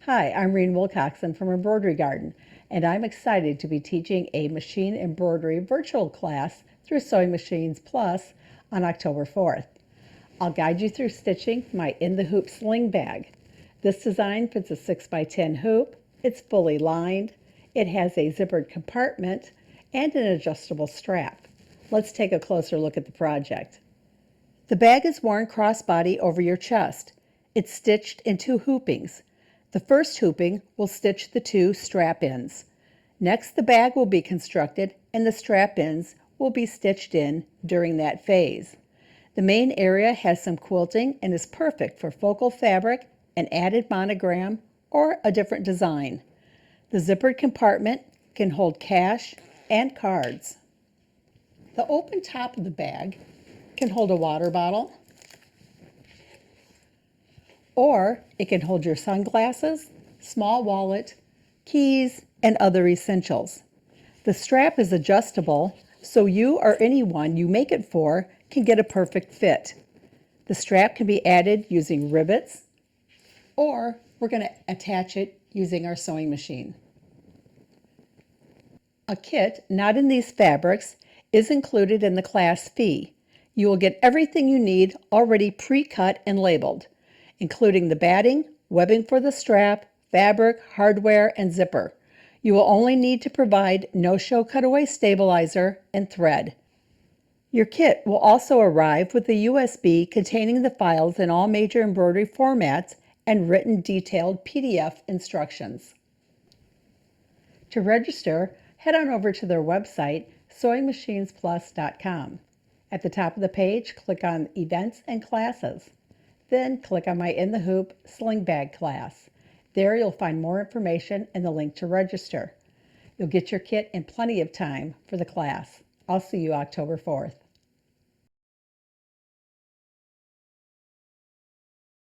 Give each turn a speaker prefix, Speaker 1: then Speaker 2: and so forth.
Speaker 1: Hi, I'm Reen Wilcoxson from Embroidery Garden, and I'm excited to be teaching a machine embroidery virtual class through Sewing Machines Plus on October 4th. I'll guide you through stitching my In the Hoop sling bag. This design fits a 6x10 hoop, it's fully lined, it has a zippered compartment, and an adjustable strap. Let's take a closer look at the project. The bag is worn crossbody over your chest. It's stitched in two hoopings. The first hooping will stitch the two strap ends. Next, the bag will be constructed and the strap ends will be stitched in during that phase. The main area has some quilting and is perfect for focal fabric, an added monogram, or a different design. The zippered compartment can hold cash and cards. The open top of the bag can hold a water bottle, or it can hold your sunglasses, small wallet, keys, and other essentials. The strap is adjustable, so you or anyone you make it for can get a perfect fit. The strap can be added using rivets, or we're going to attach it using our sewing machine. A kit not in these fabrics is included in the class fee. You will get everything you need already pre-cut and labeled, including the batting, webbing for the strap, fabric, hardware, and zipper. You will only need to provide no-show cutaway stabilizer and thread. Your kit will also arrive with a USB containing the files in all major embroidery formats and written detailed PDF instructions. To register, head on over to their website, SewingMachinesPlus.com. At the top of the page, click on Events and Classes. Then click on my In the Hoop Sling Bag class. There you'll find more information and the link to register. You'll get your kit in plenty of time for the class. I'll see you October 4th.